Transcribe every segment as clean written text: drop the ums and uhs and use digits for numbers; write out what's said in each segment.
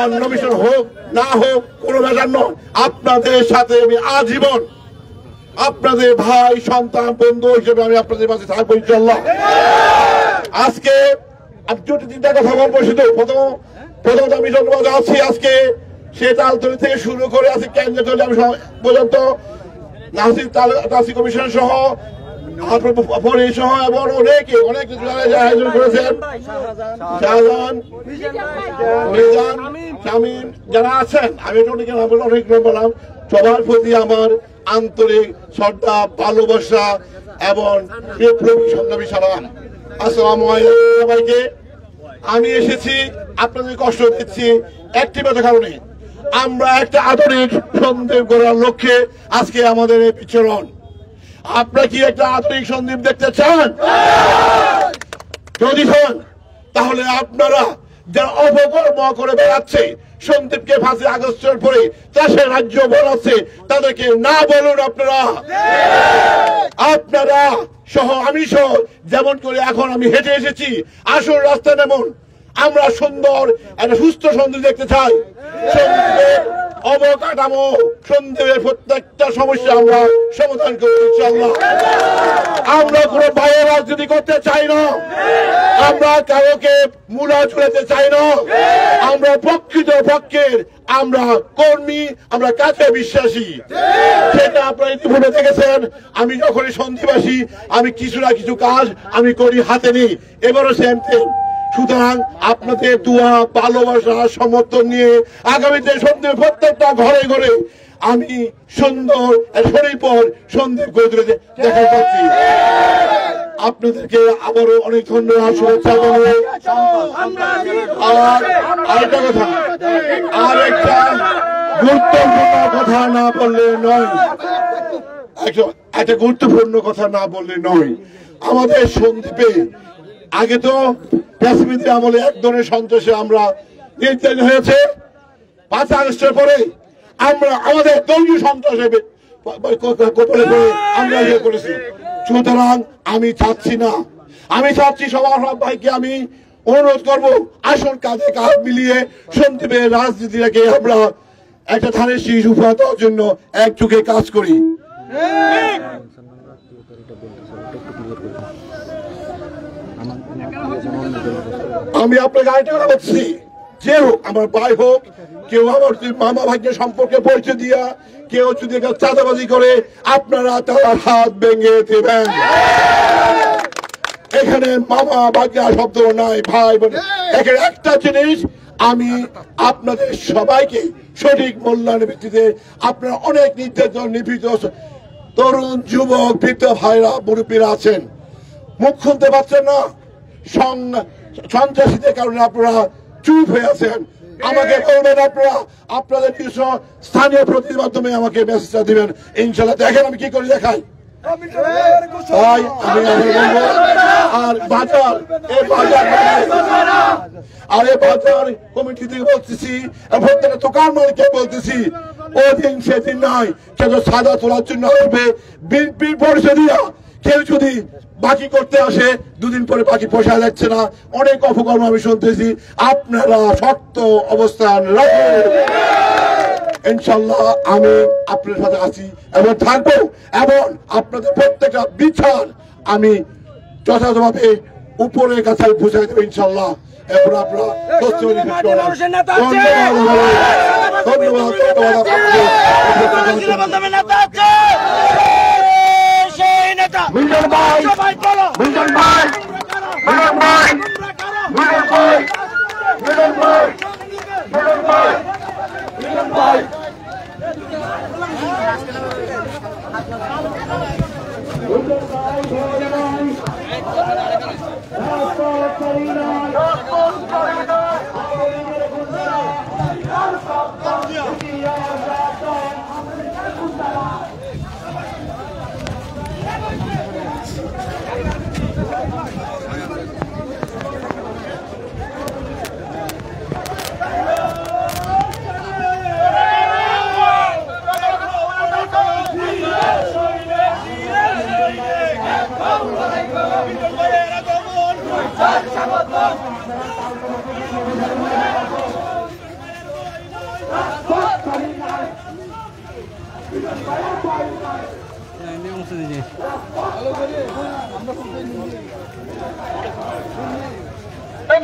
আমার নমিনেশন হোক না হোক কোনো ব্যাপার নয়, আপনাদের সাথে আমি আজীবন আপনাদের ভাই সন্তান বন্ধু হিসেবে আমি আপনাদের মাঝে থাকবো ইনশাআল্লাহ। আজকে আমি দুটো তিনটা কথা বলবো। শুধু প্রথমত আমি ধন্যবাদ আছি আজকে সে তালতলি থেকে শুরু করে আজকে কেন্দ্রতলি আমি পর্যন্ত নাসির কমিশন সহ সহ এবং অনেক কিছু আয়োজন করেছেন। শাহজাহান, শামীম যারা আছেন, আমি অনেক বললাম, সবার প্রতি আমার আন্তরিক শ্রদ্ধা, ভালোবাসা এবং বিপ্লবী সংগ্রামী সালাম। আসসালামু আলাইকুম সবাইকে। আমি এসেছি আপনাদের কষ্ট দিচ্ছি একটি কারণে, আমরা একটা আধুনিক সন্দ্বীপ করার লক্ষ্যে আজকে আমাদের এই বিচরণ। আপনারা কি একটা আধুনিক সন্দ্বীপ দেখতে চান? যদি চান তাহলে আপনারা যারা অপকর্ম করে বেড়াচ্ছে, সন্দ্বীপকে 5 আগস্টের পরে চাষের রাজ্য বলাচ্ছে, তাদেরকে না বলুন। আপনারা সহ আমি সহ যেমন করে এখন আমি হেঁটে এসেছি, আসল রাস্তা যেমন আমরা সুন্দর একটা সুস্থ সন্দ্বীপ দেখতে চাই। সন্দ্বীপের অবকাঠামো, সন্দ্বীপের প্রত্যেকটা সমস্যা আমরা সমাধান করব ইনশাআল্লাহ। আমরা কোনো বাইরে রাজনীতি করতে চাই না, আমরা কাউকে মূলা ছুড়াতে চাই না। আমরা প্রকৃত পক্ষের আমরা কর্মী, আমরা কাছে বিশ্বাসী। সেটা আপনারা ইতিপূর্বে দেখেছেন। আমি যখনই সন্দ্বীপবাসী, আমি কিছু না কিছু কাজ আমি করি, হাতে নিই। এবারও সেম থিং। সুতরাং আপনাদের দোয়া, ভালোবাসা, সমর্থন নিয়ে আগামীতে সন্দ্বীপ প্রত্যেকটা ঘরে ঘরে আমি সুন্দর পর সন্দ্বীপ গড়ে তুলে দেখা পাচ্ছি। আপনাদেরকে আবারও অনেক ধন্যবাদ, শুভেচ্ছা জানাই। আরেকটা কথা, আরেকটা গুরুত্বপূর্ণ কথা না বললে নয়, একটা গুরুত্বপূর্ণ কথা না বললে নয়। আমাদের সন্দ্বীপে আগে তো কাশ্মীরের আমলে এক ধরনের সন্ত্রাসে আমরা নির্যাতিত হয়েছে। 5 আগস্টের পরে আমরা আমাদের দলীয় সন্ত্রাসে কপালে পড়ে আমরা ইয়ে করেছি। সুতরাং আমি চাচ্ছি সবার ভাইকে আমি অনুরোধ করব, আসল কাজে কাজ মিলিয়ে সন্দ্বীপের রাজনীতিটাকে আমরা একটা ধানের শীষ উপহার দেওয়ার জন্য একযোগে কাজ করি। আমি আপনাকে আরেকটা কথা বলছি, যে হোক, আমার ভাই হোক, কেউ আমার মামা ভাগ্যের সম্পর্কে পরিচয় দিয়া কেউ যদি চাঁদাবাজি করে, আপনারা তার হাত ভেঙে দেবেন। এখানে মামা ভাগ্য শব্দ নাই, ভাই বোন। এখানে একটা জিনিস, আমি আপনাদের সবাইকে সঠিক মূল্যায়নের ভিত্তিতে, আপনারা অনেক নির্যাতন নিপীড়িত তরুণ যুবক বৃদ্ধ ভাইরা মুরব্বীরা আছেন, মুখ খুলতে পারছেন না, সন্ত্রাসীদের কারণে আপনারা চুপ হয়ে আছেন। আমাকে বলবেন, আপনারা আপনাদের নিজস্ব স্থানীয় প্রতিনিধির মাধ্যমে আমাকে মেসেজটা দিবেন ইনশাআল্লাহ। দেখেন আমি কি করে দেখাই। তাই আমি বলবো, আর বাজার কমিটি থেকে বলতেছি, প্রত্যেকটা দোকান মালিককে বলতেছি, ওদিন সেদিন নয়, কেউ সাদা তোলার জন্য আসবে বিএনপির পরিচয় দিয়া, কেউ যদি বাকি করতে আসে 2 দিন পরে বাকি পোষা যাচ্ছে না, অনেক অপকর্ম আমি শুনতেছি। আপনারা শক্ত অবস্থান রাখুন, ইনশাআল্লাহ আমি আপনার সাথে আছি এবং থাকবো, এবং আপনাদের প্রত্যেকটা বিচার আমি যথাযথভাবে উপরের কাছে বুঝাই দেবো ইনশাআল্লাহ। এখন আপনারা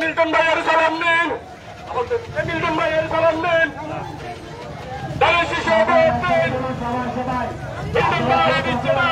মিল্টন ভাইয়ের সালাম নিন, মিল্টন ভাইয়ের সালাম নিন, দলের শীর্ষ মিল্টন ভাই দিচ্ছে না।